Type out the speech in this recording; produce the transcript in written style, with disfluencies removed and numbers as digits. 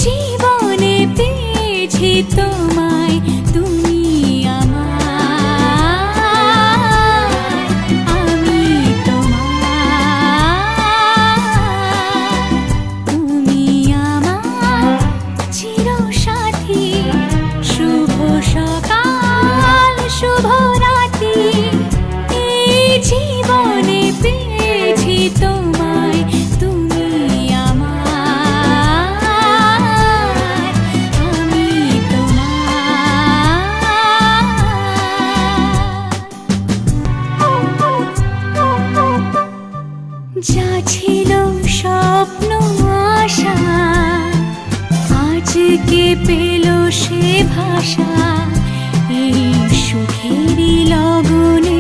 জীবনে পেয়েছি তোমায়, তুমি আমার, আমি তোমার। তুমি আমার চিরসাথী, শুভ সকাল শুভ রাতি। এই জীবনে পেয়েছি তোমায়, তুমি আমার, আমি তোমার। যা ছিল স্বপ্ন আশা, আজকে পেল সে ভাষা। এই সুখেরই লগনে